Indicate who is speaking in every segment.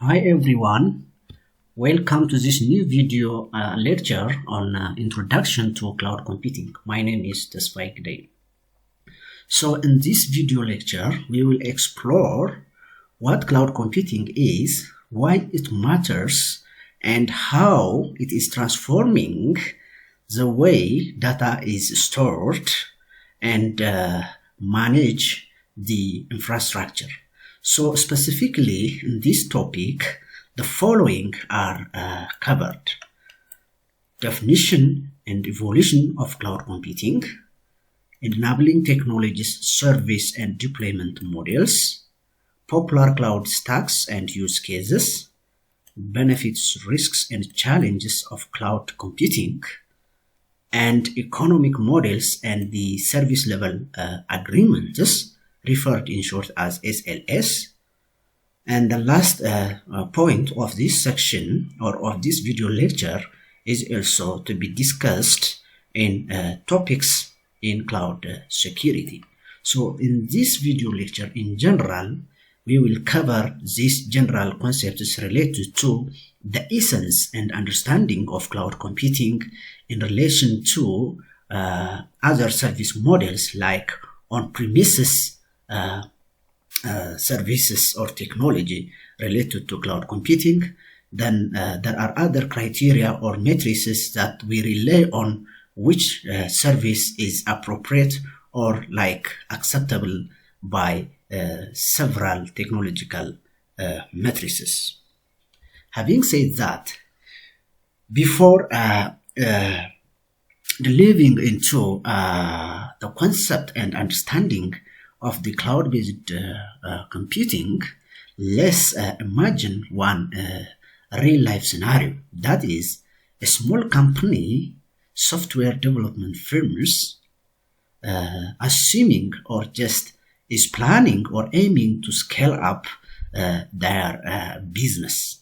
Speaker 1: Hi everyone, welcome to this new video lecture on Introduction to Cloud Computing. My name is Tesfaik Day. So in this video lecture, we will explore what cloud computing is, why it matters, and how it is transforming the way data is stored and manage the infrastructure. So specifically in this topic, the following are covered: definition and evolution of cloud computing, enabling technologies, service and deployment models, popular cloud stacks and use cases, benefits, risks and challenges of cloud computing, and economic models and the service level agreements, referred in short as SLS. And the last point of this section or of this video lecture is also to be discussed in topics in cloud security. So in this video lecture in general, we will cover these general concepts related to the essence and understanding of cloud computing in relation to other service models like on-premises services or technology related to cloud computing. Then there are other criteria or matrices that we rely on which service is appropriate or like acceptable by several technological matrices. Having said that, before delving into the concept and understanding of the cloud-based computing, let's imagine one real-life scenario. That is, a small company, software development firms, assuming or just is planning or aiming to scale up their business.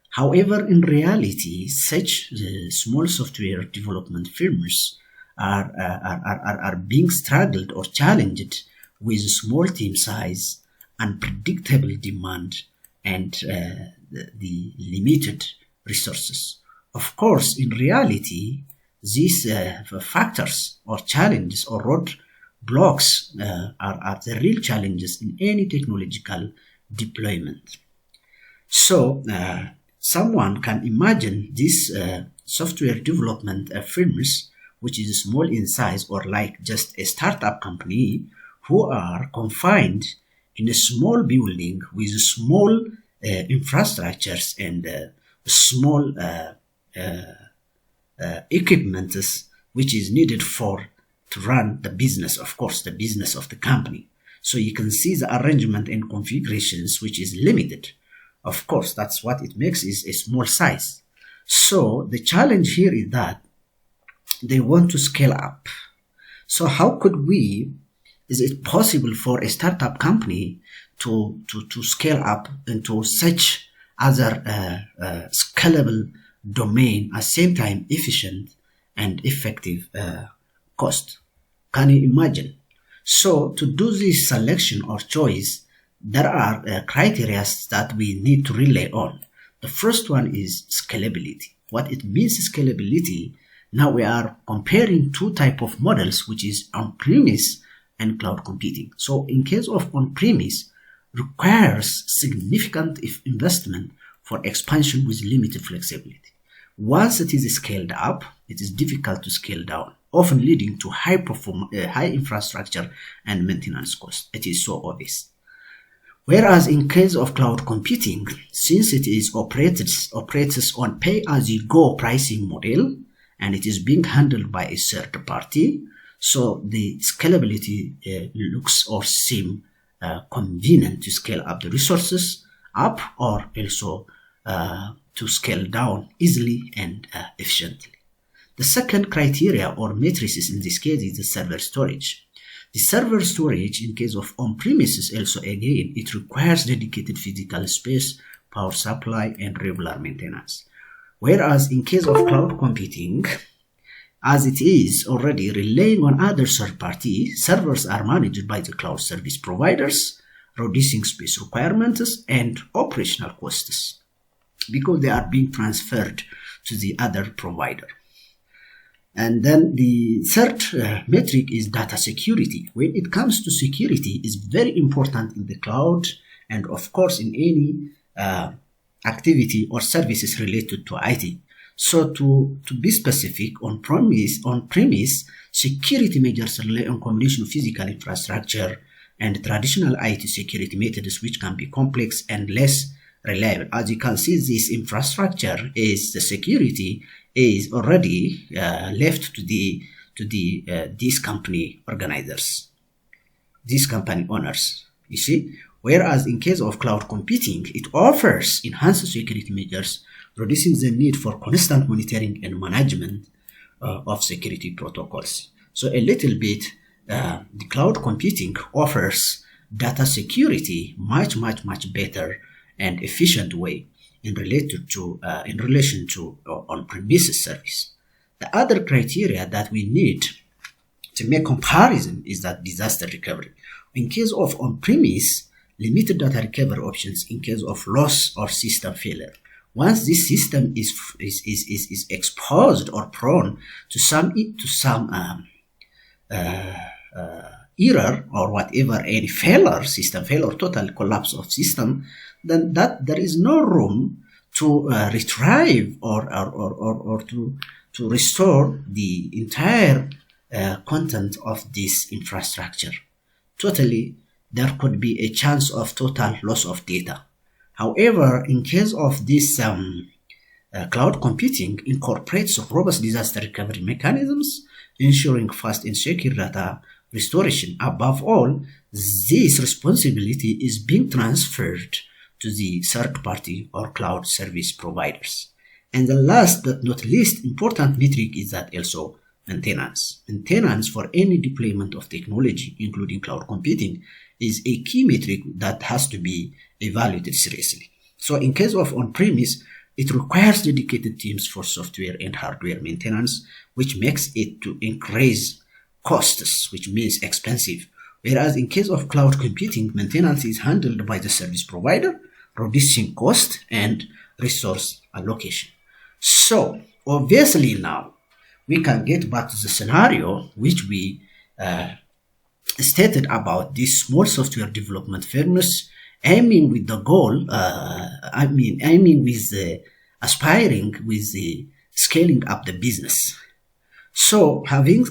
Speaker 1: However, in reality, such small software development firms are being struggled or challenged with small team size, unpredictable demand, and the limited resources. Of course, in reality, these factors or challenges or roadblocks are the real challenges in any technological deployment. So, someone can imagine these software development firms, which is small in size or like just a startup company, who are confined in a small building with small infrastructures and small equipment which is needed to run the business, of course, the business of the company. So you can see the arrangement and configurations which is limited. Of course, that's what it makes is a small size. So the challenge here is that they want to scale up. So how could is it possible for a startup company to scale up into such other scalable domain at the same time efficient and effective cost? Can you imagine? So to do this selection or choice, there are criteria that we need to rely on. The first one is scalability. What it means is scalability. Now we are comparing two types of models, which is on-premise and cloud computing. So in case of on-premise, requires significant investment for expansion with limited flexibility. Once it is scaled up, it is difficult to scale down, often leading to high infrastructure and maintenance costs. It is so obvious. Whereas in case of cloud computing, since it is operates on pay-as-you-go pricing model and it is being handled by a third party, so the scalability looks or seem convenient to scale up the resources up or also to scale down easily and efficiently. The second criteria or matrices in this case is the server storage. The server storage in case of on-premises also again, it requires dedicated physical space, power supply and regular maintenance. Whereas in case of cloud computing, as it is already relying on other third-party servers are managed by the cloud service providers reducing space requirements and operational costs because they are being transferred to the other provider. And then the third metric is data security. When it comes to security, is very important in the cloud and of course in any activity or services related to IT. So to be specific, on premise, security measures rely on combination of physical infrastructure and traditional IT security methods, which can be complex and less reliable. As you can see, this infrastructure is the security is already left to these company organizers, these company owners. You see, whereas in case of cloud computing, it offers enhanced security measures, reducing the need for constant monitoring and management of security protocols. So a little bit, the cloud computing offers data security much better and efficient way in relation to on-premises service. The other criteria that we need to make comparison is that disaster recovery. In case of on-premise, limited data recovery options in case of loss or system failure. Once this system is exposed or prone to some error or whatever, any failure, system failure, total collapse of system, then that there is no room to retrieve or to restore the entire content of this infrastructure. Totally, there could be a chance of total loss of data. However, in case of this cloud computing incorporates robust disaster recovery mechanisms, ensuring fast and secure data restoration. Above all, this responsibility is being transferred to the third party or cloud service providers. And the last but not least important metric is that also maintenance. Maintenance for any deployment of technology, including cloud computing, is a key metric that has to be evaluated seriously. So in case of on-premise, it requires dedicated teams for software and hardware maintenance, which makes it to increase costs, which means expensive. Whereas in case of cloud computing, maintenance is handled by the service provider, reducing cost and resource allocation. So obviously now we can get back to the scenario which we stated about these small software development firms aiming with the goal, aiming with the aspiring with the scaling up the business. So having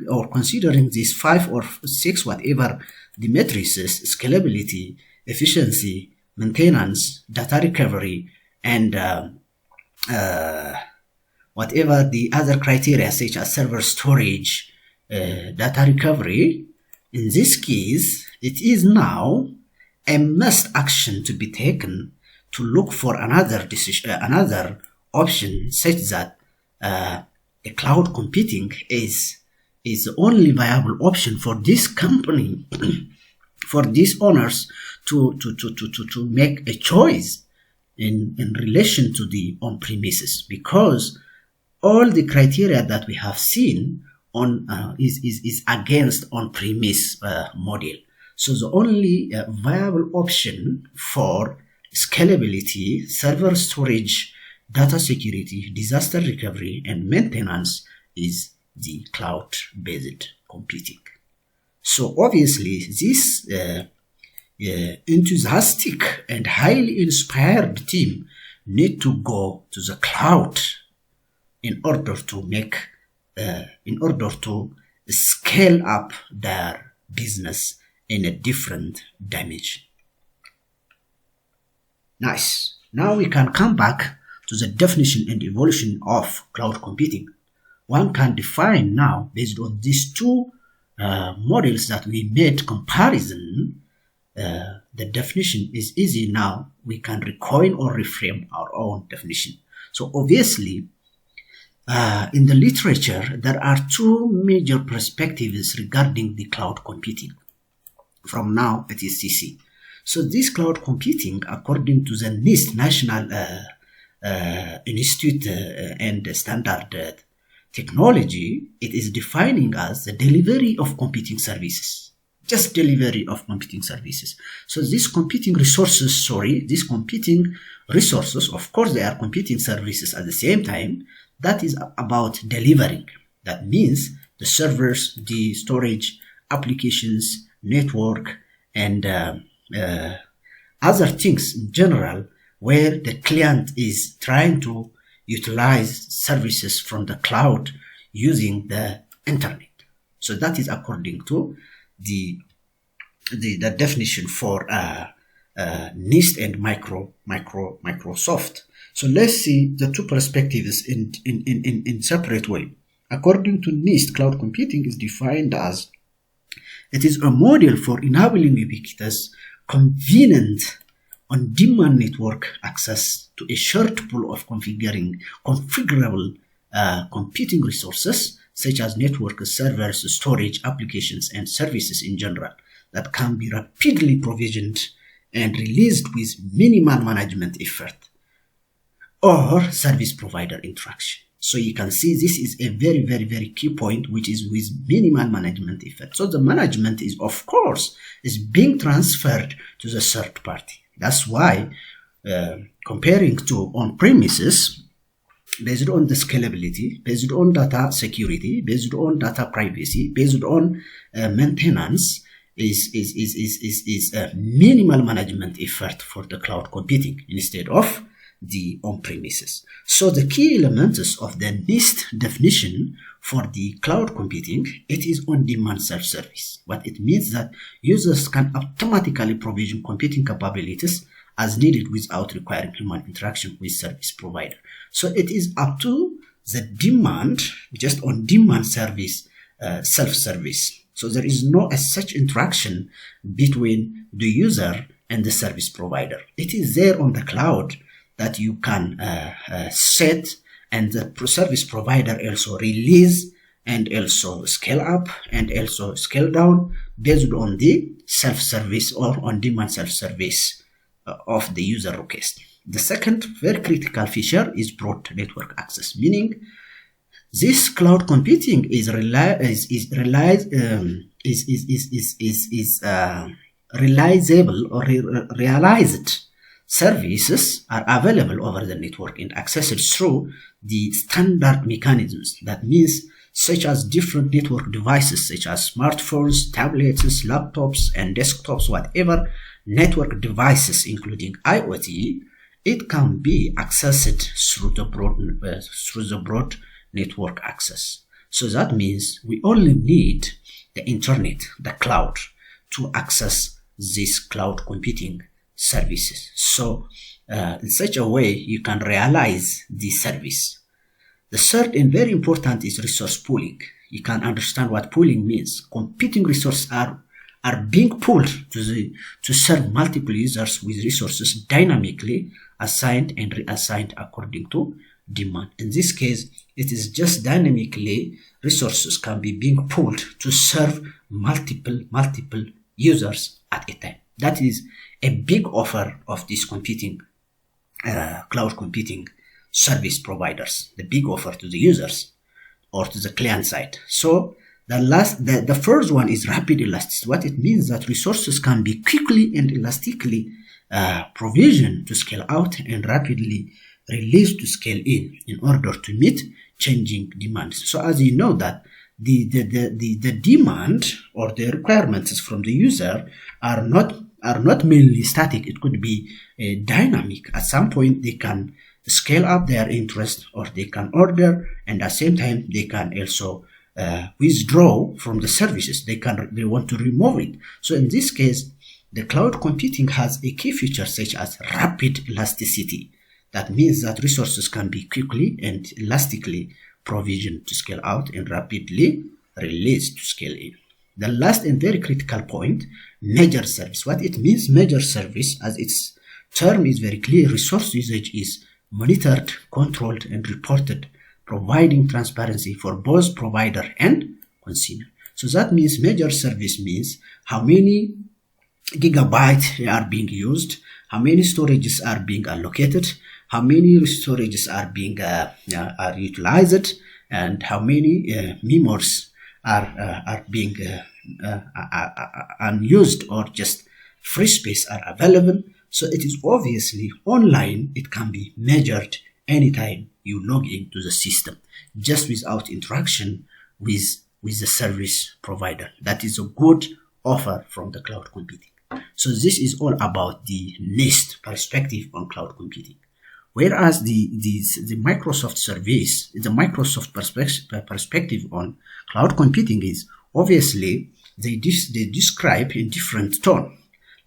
Speaker 1: or considering these 5 or 6, whatever the matrices, scalability, efficiency, maintenance, data recovery, and whatever the other criteria such as server storage, data recovery, in this case, it is now a must action to be taken to look for another decision, another option such that a cloud computing is the only viable option for this company, for these owners to make a choice in relation to the on-premises, because all the criteria that we have seen on is against on-premise model. So the only viable option for scalability, server storage, data security, disaster recovery, and maintenance is the cloud-based computing. So obviously this enthusiastic and highly inspired team need to go to the cloud in order to scale up their business in a different dimension. Nice. Now we can come back to the definition and evolution of cloud computing. One can define now, based on these two models that we made comparison, the definition is easy now. We can recoin or reframe our own definition. So obviously, in the literature, there are two major perspectives regarding the cloud computing from now at STC. So this cloud computing, according to the NIST National Institute and Standard Technology, it is defining as the delivery of computing services just delivery of competing services. So these competing resources, of course, they are competing services at the same time. That is about delivering. That means the servers, the storage, applications, network, and other things in general, where the client is trying to utilize services from the cloud using the internet. So that is according to the definition for NIST and Microsoft. So let's see the two perspectives in separate way. According to NIST, cloud computing is defined as it is a model for enabling ubiquitous, convenient, on-demand network access to a shared pool of configurable computing resources, such as network, servers, storage, applications, and services in general, that can be rapidly provisioned and released with minimal management effort or service provider interaction. So you can see this is a very, very, very key point, which is with minimal management effort. So the management is, of course, is being transferred to the third party. That's why comparing to on-premises, based on the scalability, based on data security, based on data privacy, based on maintenance, is a minimal management effort for the cloud computing instead of the on-premises. So the key elements of the NIST definition for the cloud computing, it is on-demand self-service. What it means that users can automatically provision computing capabilities as needed without requiring human interaction with service provider. So it is up to the demand, just on-demand service, self-service. So there is no as such interaction between the user and the service provider. It is there on the cloud that you can set, and the service provider also release and also scale up and also scale down based on the self-service or on-demand self-service of the user request. The second very critical feature is broad network access, meaning this cloud computing is realizable or realized services are available over the network and accessed through the standard mechanisms. That means such as different network devices such as smartphones, tablets, laptops, and desktops, whatever network devices including IoT, it can be accessed through the broad network access. So that means we only need the internet, the cloud, to access this cloud computing services. So in such a way you can realize the service. The third and very important is resource pooling. You can understand what pooling means. Computing resources are being pooled to serve multiple users with resources dynamically assigned and reassigned according to demand. In this case, it is just dynamically resources can be being pooled to serve multiple users at a time. That is a big offer of these computing cloud computing service providers, the big offer to the users or to the client side. So the first one is rapid elasticity. What it means that resources can be quickly and elastically provisioned to scale out and rapidly released to scale in order to meet changing demands. So as you know that the demand or the requirements from the user are not mainly static. It could be dynamic. At some point they can scale up their interest or they can order, and at the same time they can also withdraw from the services. They want to remove it. So in this case, the cloud computing has a key feature such as rapid elasticity. That means that resources can be quickly and elastically provisioned to scale out and rapidly released to scale in. The last and very critical point, major service. What it means, major service, as its term is very clear, resource usage is monitored, controlled, and reported, providing transparency for both provider and consumer. So that means major service means how many gigabytes are being used, how many storages are being allocated, how many storages are being are utilized, and how many memories are being unused or just free space are available. So it is obviously online. It can be measured anytime you log into the system, just without interaction with the service provider. That is a good offer from the cloud computing. So this is all about the NIST perspective on cloud computing. Whereas the Microsoft service, the Microsoft perspective on cloud computing is obviously they describe in different tone.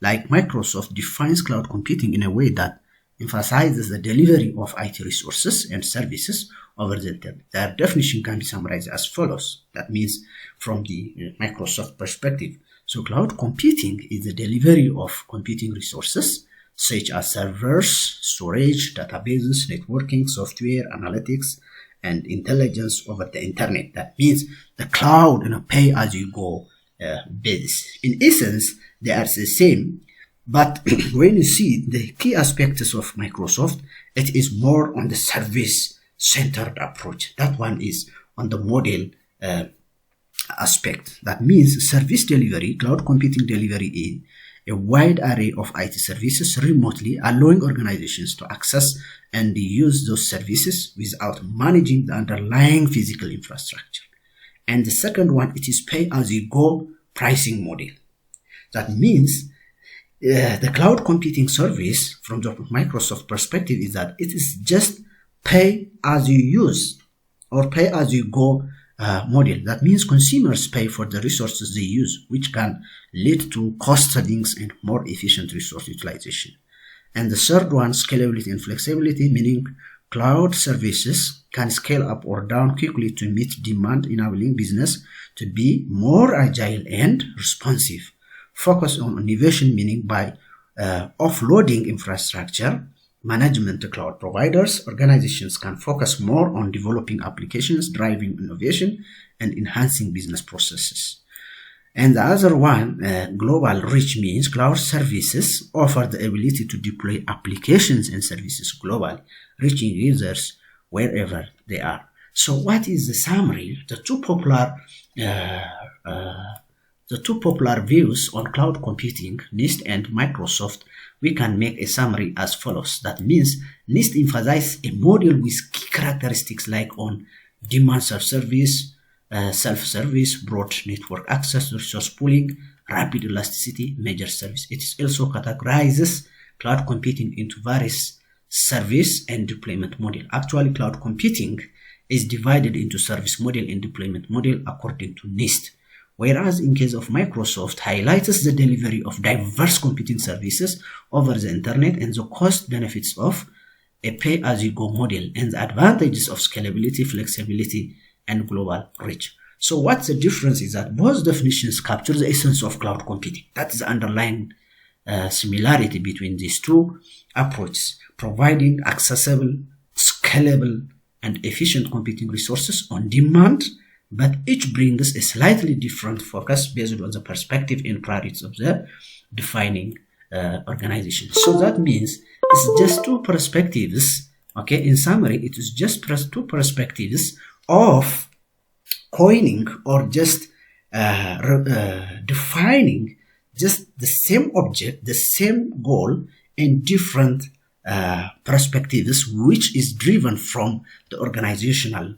Speaker 1: Like Microsoft defines cloud computing in a way that emphasizes the delivery of IT resources and services over the internet. Their definition can be summarized as follows. That means from the Microsoft perspective. So cloud computing is the delivery of computing resources such as servers, storage, databases, networking, software, analytics, and intelligence over the internet. That means the cloud in a pay-as-you-go basis. In essence, they are the same, but when you see the key aspects of Microsoft, it is more on the service-centered approach. That one is on the model aspect. That means service delivery, cloud computing delivery in a wide array of IT services remotely, allowing organizations to access and use those services without managing the underlying physical infrastructure. And the second one, it is pay-as-you-go pricing model. That means the cloud computing service from the Microsoft perspective is that it is just pay-as-you-use or pay-as-you-go model. That means consumers pay for the resources they use, which can lead to cost savings and more efficient resource utilization. And the third one, scalability and flexibility, meaning cloud services can scale up or down quickly to meet demand, enabling business to be more agile and responsive. Focus on innovation, meaning by offloading infrastructure management to cloud providers, organizations can focus more on developing applications, driving innovation, and enhancing business processes. And the other one, global reach, means cloud services offer the ability to deploy applications and services globally, reaching users wherever they are. So what is the summary? The two popular views on cloud computing, NIST and Microsoft, we can make a summary as follows. That means NIST emphasizes a model with key characteristics like on demand self-service, broad network access, resource pooling, rapid elasticity, major service. It also categorizes cloud computing into various service and deployment model. Actually, cloud computing is divided into service model and deployment model according to NIST. Whereas in case of Microsoft, highlights the delivery of diverse computing services over the internet and the cost benefits of a pay-as-you-go model and the advantages of scalability, flexibility, and global reach. So what's the difference is that both definitions capture the essence of cloud computing. That is the underlying similarity between these two approaches, providing accessible, scalable, and efficient computing resources on demand, but each brings a slightly different focus based on the perspective and priorities of the defining organization. So that means it's just two perspectives. Okay, in summary, it is just two perspectives of coining or just defining just the same object, the same goal in different perspectives, which is driven from the organizational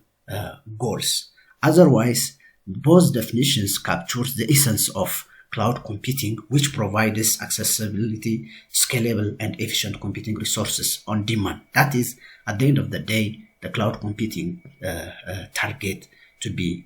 Speaker 1: goals. Otherwise, both definitions captures the essence of cloud computing, which provides accessibility, scalable, and efficient computing resources on demand. That is, at the end of the day, the cloud computing target to be